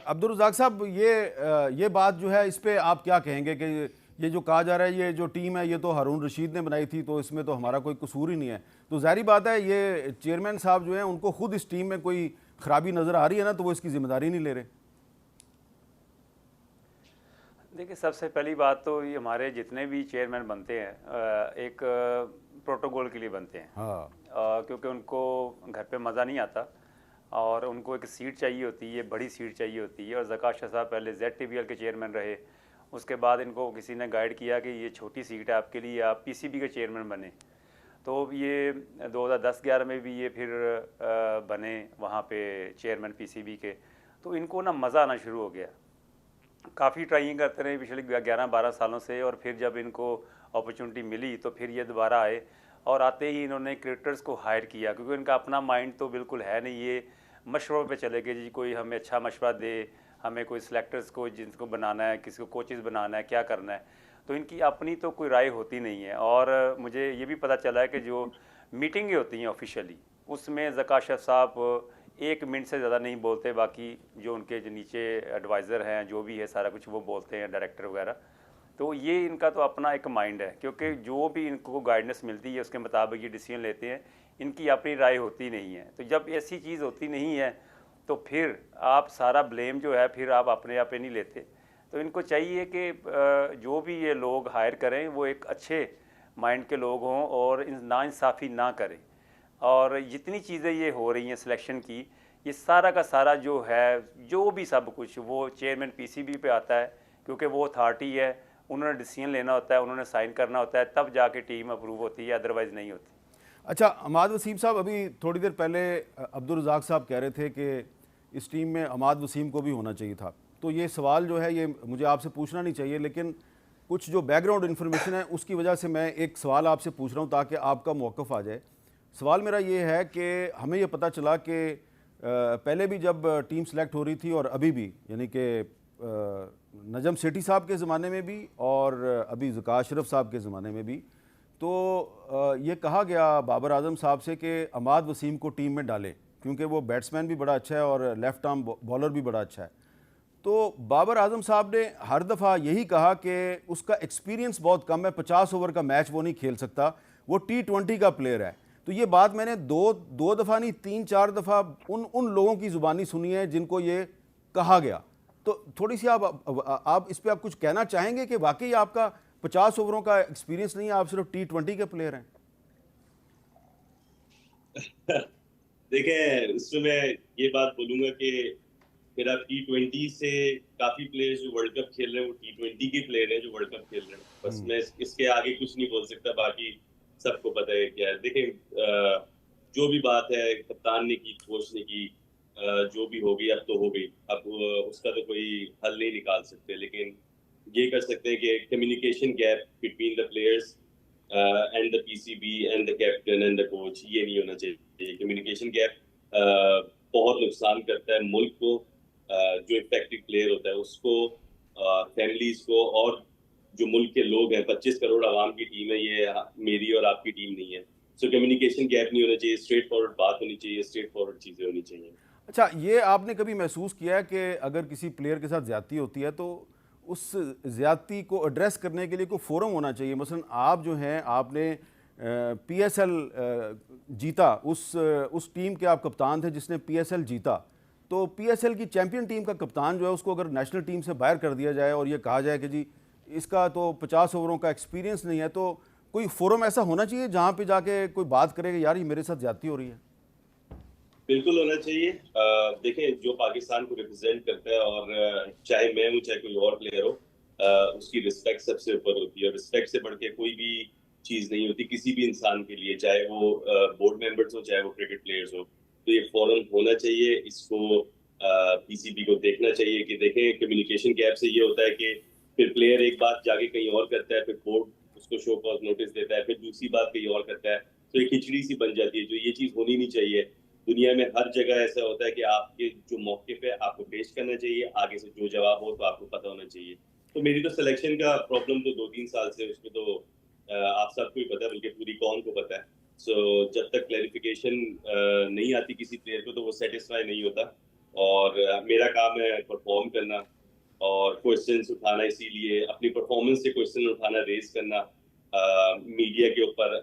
अब्दुल रज़ाक साहब, ये बात जो है, इस पे आप क्या कहेंगे कि ये जो कहा जा रहा है ये जो टीम है ये तो हारून रशीद ने बनाई थी, तो इसमें तो हमारा कोई कसूर ही नहीं है। तो ज़ाहिर बात है ये चेयरमैन साहब जो हैं उनको खुद इस टीम में कोई खराबी नज़र आ रही है ना, तो वो इसकी जिम्मेदारी नहीं ले रहे। देखिए, सबसे पहली बात तो ये हमारे जितने भी चेयरमैन बनते हैं एक प्रोटोकॉल के लिए बनते हैं। हाँ। क्योंकि उनको घर पे मज़ा नहीं आता और उनको एक सीट चाहिए होती है, बड़ी सीट चाहिए होती है। और ज़कात शाह साहब पहले ZTBL के चेयरमैन रहे, उसके बाद इनको किसी ने गाइड किया कि ये छोटी सीट है आपके लिए, आप PCB के चेयरमैन बने। तो ये 2010-11 में भी ये फिर बने वहाँ पे चेयरमैन PCB के। तो इनको ना मज़ा आना शुरू हो गया, काफ़ी ट्राइंग करते रहे पिछले 11-12 सालों से, और फिर जब इनको अपॉर्चुनिटी मिली तो फिर ये दोबारा आए। और आते ही इन्होंने क्रिकेटर्स को हायर किया, क्योंकि इनका अपना माइंड तो बिल्कुल है नहीं, ये मशवरों पे चले गए जी, कोई हमें अच्छा मशवरा दे, हमें कोई सिलेक्टर्स को जिनको बनाना है, किसी को कोचेज़ बनाना है, क्या करना है। तो इनकी अपनी तो कोई राय होती नहीं है। और मुझे ये भी पता चला है कि जो मीटिंगें होती हैं ऑफिशियली, उसमें ज़कात शाह साहब 1 मिनट से ज़्यादा नहीं बोलते, बाकी जो उनके जो नीचे एडवाइज़र हैं, जो भी है सारा कुछ वो बोलते हैं, डायरेक्टर वगैरह। तो ये इनका तो अपना एक माइंड है, क्योंकि जो भी इनको गाइडेंस मिलती है उसके मुताबिक ये डिसीजन लेते हैं, इनकी अपनी राय होती नहीं है। तो जब ऐसी चीज़ होती नहीं है तो फिर आप सारा ब्लेम जो है फिर आप अपने आप पे नहीं लेते। तो इनको चाहिए कि जो भी ये लोग हायर करें वो एक अच्छे माइंड के लोग हों और नाइंसाफ़ी ना करें। और जितनी चीज़ें ये हो रही हैं सिलेक्शन की, ये सारा का सारा जो है, जो भी सब कुछ वो चेयरमैन PCB पे आता है, क्योंकि वो अथॉरिटी है, उन्होंने डिसीजन लेना होता है, उन्होंने साइन करना होता है, तब जाके टीम अप्रूव होती है, अदरवाइज़ नहीं होती। अच्छा, अमाद वसीम साहब, अभी थोड़ी देर पहले अब्दुल रज़ाक साहब कह रहे थे कि इस टीम में अमाद वसीम को भी होना चाहिए था। तो ये सवाल जो है ये मुझे आपसे पूछना नहीं चाहिए, लेकिन कुछ जो बैकग्राउंड इन्फॉर्मेशन है उसकी वजह से मैं एक सवाल आपसे पूछ रहा हूँ ताकि आपका मौक़िफ़ आ जाए। सवाल मेरा ये है कि हमें ये पता चला कि पहले भी जब टीम सेलेक्ट हो रही थी और अभी भी, यानी कि नजम सेठी साहब के ज़माने में भी और अभी ज़कात शरीफ साहब के ज़माने में भी, तो ये कहा गया बाबर आजम साहब से कि अमाद वसीम को टीम में डालें, क्योंकि वो बैट्समैन भी बड़ा अच्छा है और लेफ़्ट आर्म बॉलर भी बड़ा अच्छा है। तो बाबर आजम साहब ने हर दफ़ा यही कहा कि उसका एक्सपीरियंस बहुत कम है, 50 ओवर का मैच वो नहीं खेल सकता, वो T20 का प्लेयर है। तो ये बात मैंने दो दफ़ा नहीं 3-4 दफ़ा उन लोगों की ज़ुबानी सुनी है जिनको ये कहा गया। तो थोड़ी सी आप इस पर आप कुछ कहना चाहेंगे कि वाकई आपका 50 ओवरों का एक्सपीरियंस नहीं है, आप सिर्फ T20 के प्लेयर हैं? देखें, इसमें मैं ये बात बोलूंगा कि फिर आप T20 से काफी प्लेयर्स जो वर्ल्ड कप खेल रहे हैं वो T20 के प्लेयर हैं जो वर्ल्ड कप खेल रहे हैं। बस मैं इसके आगे कुछ नहीं बोल सकता, बाकी सबको पता है क्या है। देखें, जो भी बात है कप्तान ने की, कोच ने की, जो भी हो गई अब तो हो गई। अब उसका तो कोई हल नहीं निकाल सकते, लेकिन ये कर सकते हैं कि communication gap between the players and the PCB and the captain and the coach, ये नहीं होना चाहिए। कम्युनिकेशन गैप बहुत नुकसान करता है मुल्क को, जो इफेक्टिव प्लेयर होता है उसको, फैमिलीज को, और जो मुल्क के लोग हैं। 25 करोड़ आवाम की टीम है ये, मेरी और आपकी टीम नहीं है। सो कम्युनिकेशन गैप नहीं होना चाहिए, स्ट्रेट फॉरवर्ड बात होनी चाहिए, स्ट्रेट फॉरवर्ड चीज़ें होनी चाहिए। अच्छा, ये आपने कभी महसूस किया है कि अगर किसी प्लेयर के साथ ज़्यादती होती है तो उस ज़्यादती को एड्रेस करने के लिए कोई फोरम होना चाहिए? मसलन आप जो हैं, आपने PSL जीता, उस टीम के आप कप्तान थे जिसने PSL जीता। तो PSL की चैंपियन टीम का कप्तान जो है उसको अगर नेशनल टीम से बाहर कर दिया जाए और ये कहा जाए कि जी इसका तो 50 ओवरों का एक्सपीरियंस नहीं है, तो कोई फोरम ऐसा होना चाहिए जहाँ पे जाके कोई बात करे कि यार ये मेरे साथ ज़्यादती हो रही है? बिल्कुल होना चाहिए। देखें, जो पाकिस्तान को रिप्रेजेंट करता है, और चाहे मैं हूँ चाहे कोई और प्लेयर हो, उसकी रिस्पेक्ट सबसे ऊपर होती है। रिस्पेक्ट से बढ़ के कोई भी चीज नहीं होती किसी भी इंसान के लिए, चाहे वो बोर्ड मेंबर्स हो चाहे वो क्रिकेट प्लेयर्स हो। तो ये फोरम होना चाहिए, इसको PCB को देखना चाहिए कि देखें कम्युनिकेशन गैप से ये होता है कि फिर प्लेयर एक बात जाके कहीं और करता है, फिर बोर्ड उसको शो कॉज नोटिस देता है, फिर दूसरी बात कहीं और करता है, तो एक खिचड़ी सी बन जाती है। जो ये चीज होनी नहीं चाहिए। दुनिया में हर जगह ऐसा होता है कि आपके जो मौके पे आपको पेश करना चाहिए, आगे से जो जवाब हो तो आपको पता होना चाहिए। तो मेरी तो सिलेक्शन का प्रॉब्लम तो 2-3 साल से, उसमें तो आप सबको ही पता है, बल्कि पूरी कौम को पता है। सो जब तक क्लैरिफिकेशन नहीं आती किसी प्लेयर को तो वो सेटिस्फाई नहीं होता। और मेरा काम है परफॉर्म करना और क्वेश्चंस उठाना, इसीलिए अपनी परफॉर्मेंस से क्वेश्चन उठाना, रेज करना मीडिया के ऊपर